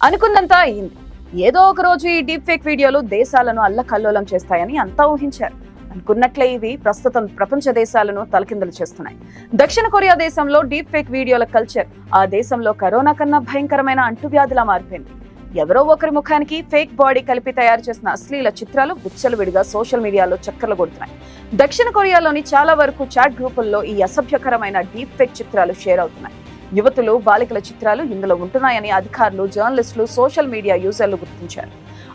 అనుకున్నంత అయింది. ఏదో ఒక రోజు ఈ డీప్ ఫేక్ వీడియోలు దేశాలను అల్లకల్లోలం చేస్తాయని అంతా ఊహించారు. అనుకున్నట్లే ఇవి ప్రస్తుతం ప్రపంచ దేశాలను తలకిందులు చేస్తున్నాయి. దక్షిణ కొరియా దేశంలో డీప్ ఫేక్ వీడియోల కల్చర్ ఆ దేశంలో కరోనా కన్నా భయంకరమైన అంటువ్యాధిలా మారిపోయింది. ఎవరో ఒకరి ముఖానికి ఫేక్ బాడీ కలిపి తయారు చేసిన అశ్లీల చిత్రాలు విచ్చలవిడిగా సోషల్ మీడియాలో చక్కర్లు కొడుతున్నాయి. దక్షిణ కొరియాలోని చాలా వరకు చాట్ గ్రూపుల్లో ఈ అసభ్యకరమైన డీప్ ఫేక్ చిత్రాలు షేర్ అవుతున్నాయి. యువతులు, బాలికల చిత్రాలు ఇందులో ఉంటున్నాయని అధికారులు, జర్నలిస్టులు, సోషల్ మీడియా యూజర్లు గుర్తించారు.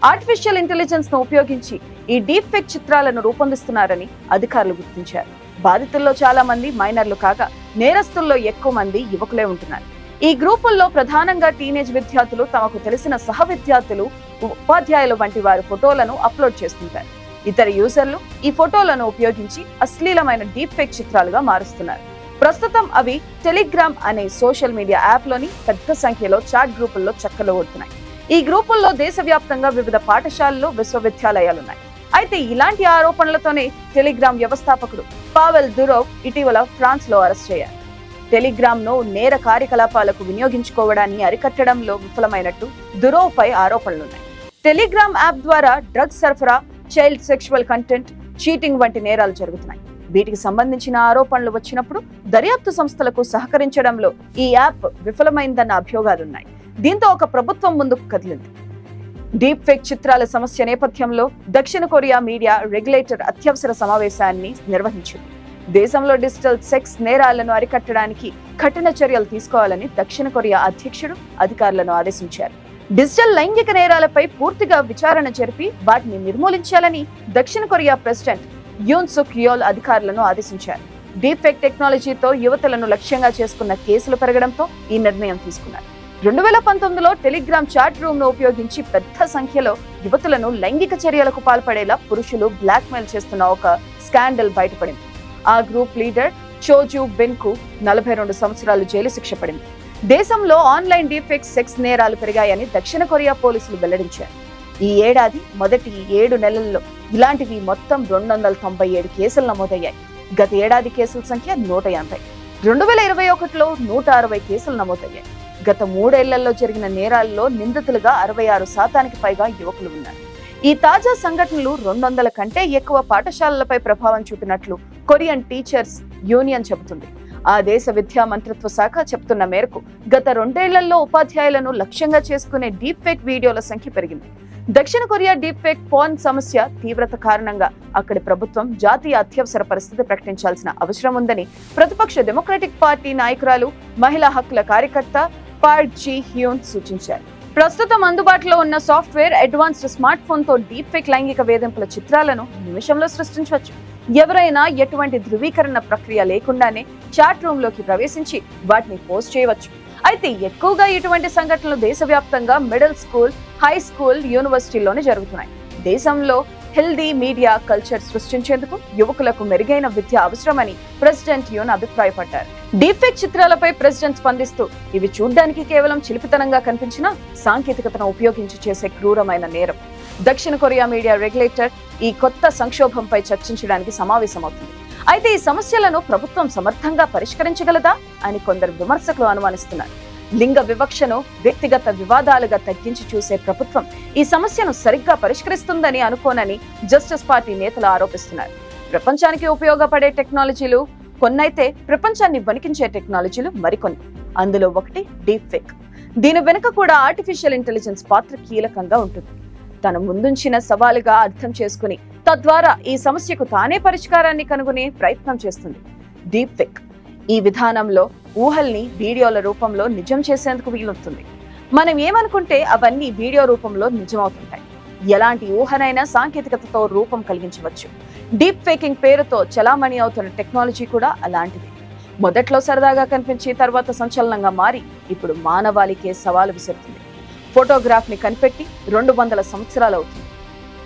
ఆర్టిఫిషియల్ ఇంటెలిజెన్స్ ను ఉపయోగించి ఈ డీప్ ఫేక్ చిత్రాలను రూపొందిస్తున్నారని అధికారులు గుర్తించారు. బాధితుల్లో చాలా మంది మైనర్లు కాగా నేరస్తుల్లో ఎక్కువ మంది యువకులే ఉంటున్నారు. ఈ గ్రూపుల్లో ప్రధానంగా టీనేజ్ విద్యార్థులు తమకు తెలిసిన సహ విద్యార్థులు, ఉపాధ్యాయులు వంటి వారి ఫోటోలను అప్లోడ్ చేస్తుంటారు. ఇతర యూజర్లు ఈ ఫోటోలను ఉపయోగించి అశ్లీలమైన డీప్ ఫేక్ చిత్రాలుగా మారుస్తున్నారు. ప్రస్తుతం అవి టెలిగ్రామ్ అనే సోషల్ మీడియా యాప్ లోని పెద్ద సంఖ్యలో చాట్ గ్రూపుల్లో చక్కర్లు కొడుతున్నాయి. ఈ గ్రూపుల్లో దేశవ్యాప్తంగా వివిధ పాఠశాలలు, విశ్వవిద్యాలయాలున్నాయి. అయితే ఇలాంటి ఆరోపణలతోనే టెలిగ్రామ్ వ్యవస్థాపకుడు పావెల్ దురోవ్ ఇటీవల ఫ్రాన్స్ లో అరెస్ట్ అయ్యారు. టెలిగ్రామ్ ను నేర కార్యకలాపాలకు వినియోగించుకోవడాన్ని అరికట్టడంలో విఫలమైనట్టు దురోవ్ పై ఆరోపణలున్నాయి. టెలిగ్రామ్ యాప్ ద్వారా డ్రగ్స్ సరఫరా, చైల్డ్ సెక్షువల్ కంటెంట్, చీటింగ్ వంటి నేరాలు జరుగుతున్నాయి. వీటికి సంబంధించిన ఆరోపణలు వచ్చినప్పుడు దర్యాప్తు సంస్థలకు సహకరించడంలో ఈ యాప్ విఫలమైందన్న అభియోగాలున్నాయి. దీంతో ఒక ప్రభుత్వం ముందుకు కదిలింది. డీప్ ఫేక్ చిత్రాల సమస్య నేపథ్యంలో దక్షిణ కొరియా మీడియా రెగ్యులేటర్ అత్యవసర సమావేశాన్ని నిర్వహించింది. దేశంలో డిజిటల్ సెక్స్ నేరాలను అరికట్టడానికి కఠిన చర్యలు తీసుకోవాలని దక్షిణ కొరియా అధ్యక్షుడు అధికారులను ఆదేశించారు. డిజిటల్ లైంగిక నేరాలపై పూర్తిగా విచారణ జరిపి వాటిని నిర్మూలించాలని దక్షిణ కొరియా ప్రెసిడెంట్ యూన్ సుక్ యోల్ అధికారులను ఆదేశించారు. డీప్ ఫేక్ టెక్నాలజీతో యువతులను లక్ష్యంగా చేసుకున్న కేసులు పెరగడంతో ఈ నిర్ణయం తీసుకున్నారు. 2019లో టెలిగ్రామ్ చాట్ రూమ్ ను ఉపయోగించి పెద్ద సంఖ్యలో యువతులను లైంగిక చర్యలకు పాల్పడేలా పురుషులు బ్లాక్ మెయిల్ చేస్తున్న ఒక స్కాండల్ బయటపడింది. ఆ గ్రూప్ లీడర్ చోజు బెన్ కు 42 సంవత్సరాలు జైలు శిక్ష పడింది. దేశంలో ఆన్లైన్ డీప్ ఫేక్ సెక్స్ నేరాలు పెరిగాయని దక్షిణ కొరియా పోలీసులు వెల్లడించారు. ఈ ఏడాది మొదటి 7 నెలల్లో ఇలాంటివి మొత్తం 297 కేసులు నమోదయ్యాయి. గత ఏడాది కేసుల సంఖ్య 180. 2021లో 160 కేసులు నమోదయ్యాయి. గత 3 ఏళ్లలో జరిగిన నేరాల్లో నిందితులుగా 66% పైగా యువకులు ఉన్నారు. ఈ తాజా సంఘటనలు 200 కంటే ఎక్కువ పాఠశాలలపై ప్రభావం చూపినట్లు కొరియన్ టీచర్స్ యూనియన్ చెబుతుంది. ఆ దేశ విద్యా మంత్రిత్వ శాఖ చెబుతున్న మేరకు గత 2 ఏళ్లలో ఉపాధ్యాయులను లక్ష్యంగా చేసుకునే డీప్ ఫేక్ వీడియోల సంఖ్య పెరిగింది. దక్షిణ కొరియా డీప్ ఫేక్ పోర్న్ సమస్య తీవ్రత కారణంగా అక్కడి ప్రభుత్వం జాతీయ అత్యవసర పరిస్థితి ప్రకటించాల్సిన అవసరం ఉందని ప్రతిపక్ష డెమోక్రటిక్ పార్టీ నాయకురాలు, మహిళా హక్కుల కార్యకర్త పార్క్ జీ హ్యూన్ సూచించారు. ప్రస్తుతం అందుబాటులో ఉన్న సాఫ్ట్వేర్, అడ్వాన్స్డ్ స్మార్ట్ ఫోన్ తో డీప్ ఫేక్ లైంగిక వేధింపుల చిత్రాలను నిమిషంలో సృష్టించవచ్చు. ఎవరైనా ఎటువంటి ధృవీకరణ ప్రక్రియ లేకుండానే చాట్ రూమ్ లోకి ప్రవేశించి వాటిని పోస్ట్ చేయవచ్చు. అయితే ఎక్కువగా ఇటువంటి సంఘటనలు దేశవ్యాప్తంగా మిడిల్ స్కూల్, హై స్కూల్, యూనివర్సిటీల్లోనే జరుగుతున్నాయి. దేశంలో హెల్దీ మీడియా కల్చర్ సృష్టించేందుకు యువకులకు మెరుగైన విద్య అవసరమని ప్రెసిడెంట్ యూన్ అభిప్రాయపడ్డారు. డీప్ ఫేక్ చిత్రాలపై ప్రెసిడెంట్ స్పందిస్తూ, ఇవి చూడ్డానికి కేవలం చిలిపితనంగా కనిపించినా సాంకేతికతను ఉపయోగించి చేసే క్రూరమైన నేరం. దక్షిణ కొరియా మీడియా రెగ్యులేటర్ ఈ కొత్త సంక్షోభంపై చర్చించడానికి సమావేశమవుతుంది. అయితే ఈ సమస్యలను ప్రభుత్వం సమర్థంగా పరిష్కరించగలదా అని కొందరు విమర్శకులు అనుమానిస్తున్నారు. లింగ వివక్షను వ్యక్తిగత వివాదాలుగా తగ్గించి చూసే ప్రభుత్వం ఈ సమస్యను సరిగ్గా పరిష్కరిస్తుందని అనుకోనని జస్టిస్ పార్టీ నేతలు ఆరోపిస్తున్నారు. ప్రపంచానికి ఉపయోగపడే టెక్నాలజీలు కొన్నైతే ప్రపంచాన్ని వణికించే టెక్నాలజీలు మరికొన్ని. అందులో ఒకటి డీప్ ఫేక్. దీని వెనుక కూడా ఆర్టిఫిషియల్ ఇంటెలిజెన్స్ పాత్ర కీలకంగా ఉంటుంది. తన ముందుంచిన సవాలుగా అర్థం చేసుకుని తద్వారా ఈ సమస్యకు తానే పరిష్కారాన్ని కనుగొనే ప్రయత్నం చేస్తుంది డీప్ ఫేక్. ఈ విధానంలో ఊహల్ని వీడియోల రూపంలో నిజం చేసేందుకు వీలుంటుంది. మనం ఏమనుకుంటే అవన్నీ వీడియో రూపంలో నిజమవుతుంటాయి. ఎలాంటి ఊహనైనా సాంకేతికతతో రూపం కలిగించవచ్చు. డీప్ ఫేకింగ్ పేరుతో చలామణి అవుతున్న టెక్నాలజీ కూడా అలాంటిది. మొదట్లో సరదాగా కనిపించి తర్వాత సంచలనంగా మారి ఇప్పుడు మానవాళికే సవాలు విసురుతుంది. ఫోటోగ్రాఫ్ ని కనిపెట్టి 200 సంవత్సరాలు అవుతుంది.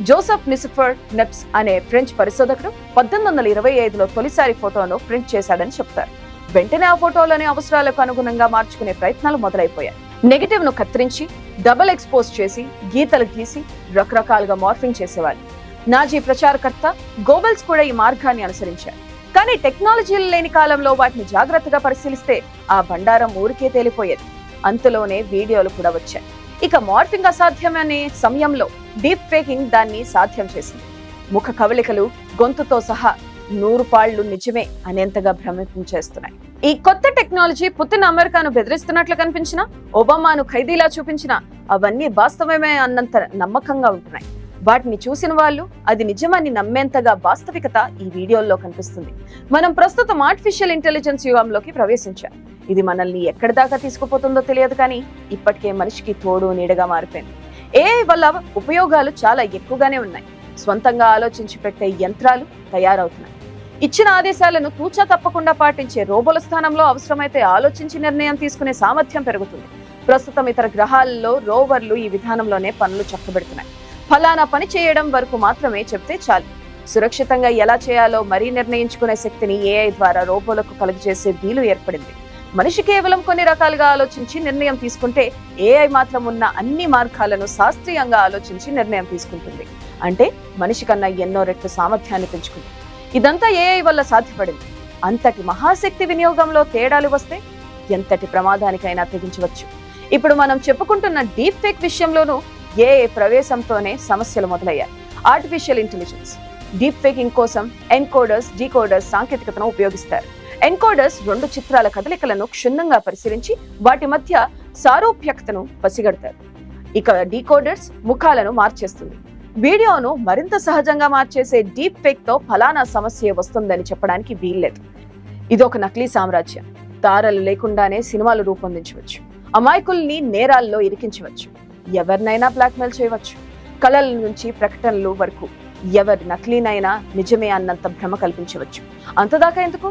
జోసెఫ్ నిసిఫర్ నెప్స్ అనే ఫ్రెంచ్ పరిశోధకుడు 1825లో తొలిసారి ఫోటోను ప్రింట్ చేశాడని చెప్తారు. వెంటనే ఆ ఫోటోలని అవసరాలకు అనుగుణంగా మార్చుకునే ప్రయత్నాలు మొదలైపోయాయి. నెగటివ్ ను కత్తిరించి, డబుల్ ఎక్స్పోజ్ చేసి, గీతలు గీసి రకరకాలుగా మార్ఫింగ్ చేసేవాళ్ళు. నాజీ ప్రచారకర్త గోబెల్స్ కూడా ఈ మార్గాన్ని అనుసరించారు. కానీ టెక్నాలజీలు లేని కాలంలో వాటిని జాగ్రత్తగా పరిశీలిస్తే ఆ బండారం ఊరికే తేలిపోయేది. అంతలోనే వీడియోలు కూడా వచ్చాయి. ఇక మార్ఫింగ్ అసాధ్యమనే సమయంలో డీప్ ఫేకింగ్ దాన్ని సాధ్యం చేసింది. ముఖ కవళికలు, గొంతుతో సహా 100 పాళ్లు నిజమే అనేంతగా భ్రమించేస్తున్నాయి. ఈ కొత్త టెక్నాలజీ పుతిన్ అమెరికాను బెదిరిస్తున్నట్లు కనిపించినా, ఒబామాను ఖైదీలా చూపించినా అవన్నీ వాస్తవమే అన్నంత నమ్మకంగా ఉంటున్నాయి. వాటిని చూసిన వాళ్ళు అది నిజమని నమ్మేంతగా వాస్తవికత ఈ వీడియోల్లో కనిపిస్తుంది. మనం ప్రస్తుతం ఆర్టిఫిషియల్ ఇంటెలిజెన్స్ యుగంలోకి ప్రవేశించాం. ఇది మనల్ని ఎక్కడి దాకా తీసుకుపోతుందో తెలియదు, కానీ ఇప్పటికే మనిషికి తోడు నీడగా మారిపోయింది. ఏఐ వల్ల ఉపయోగాలు చాలా ఎక్కువగానే ఉన్నాయి. స్వంతంగా ఆలోచించి పెట్టే యంత్రాలు తయారవుతున్నాయి. ఇచ్చిన ఆదేశాలను తూచా తప్పకుండా పాటించే రోబోల స్థానంలో అవసరమైతే ఆలోచించి నిర్ణయం తీసుకునే సామర్థ్యం పెరుగుతుంది. ప్రస్తుతం ఇతర గ్రహాలలో రోవర్లు ఈ విధానంలోనే పనులు చక్కబెడుతున్నాయి. ఫలానా పని చేయడం వరకు మాత్రమే చెప్తే చాలు. సురక్షితంగా ఎలా చేయాలో మరీ నిర్ణయించుకునే శక్తిని ఏఐ ద్వారా రోబోలకు కలుగజేసే వీలు ఏర్పడింది. మనిషి కేవలం కొన్ని రకాలుగా ఆలోచించి నిర్ణయం తీసుకుంటే, ఏఐ మాత్రం ఉన్న అన్ని మార్గాలను శాస్త్రీయంగా ఆలోచించి నిర్ణయం తీసుకుంటుంది. అంటే మనిషి కన్నా ఎన్నో రెట్లు సామర్థ్యాన్ని పెంచుకుంది. ఇదంతా ఏఐ వల్ల సాధ్యపడింది. అంతటి మహాశక్తి వినియోగంలో తేడాలు వస్తే ఎంతటి ప్రమాదానికైనా తెగించవచ్చు. ఇప్పుడు మనం చెప్పుకుంటున్న డీప్ ఫేక్ విషయంలోనూ ఏఐ ప్రవేశంతోనే సమస్యలు మొదలయ్యాయి. ఆర్టిఫిషియల్ ఇంటెలిజెన్స్ డీప్ ఫేకింగ్ కోసం ఎన్కోడర్స్, డీకోడర్స్ సాంకేతికతను ఉపయోగిస్తారు. ఎన్కోడర్స్ 2 చిత్రాల కదలికలను క్షుణ్ణంగా పరిశీలించి వాటి మధ్య సారూప్యతను పసిగడతారు. ఇక డీకోడర్స్ ముఖాలను మార్చేస్తుంది. వీడియోను మరింత సహజంగా మార్చేసే డీప్ ఫేక్ తో ఫలానా సమస్య వస్తుందని చెప్పడానికి వీల్లేదు. ఇదొక నకిలీ సామ్రాజ్యం. తారలు లేకుండానే సినిమాలు రూపొందించవచ్చు. అమాయకుల్ని నేరాల్లో ఇరికించవచ్చు. ఎవరినైనా బ్లాక్మెయిల్ చేయవచ్చు. కళల నుంచి ప్రకటనలు వరకు ఎవరి నకిలీనైనా నిజమే అన్నంత భ్రమ కల్పించవచ్చు. అంతదాకా ఎందుకు,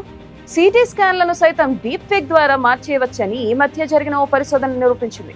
సిటీ స్కాన్లను సైతం డీప్ ఫేక్ ద్వారా మార్చేయవచ్చని ఈ మధ్య జరిగిన ఓ పరిశోధన నిరూపించింది.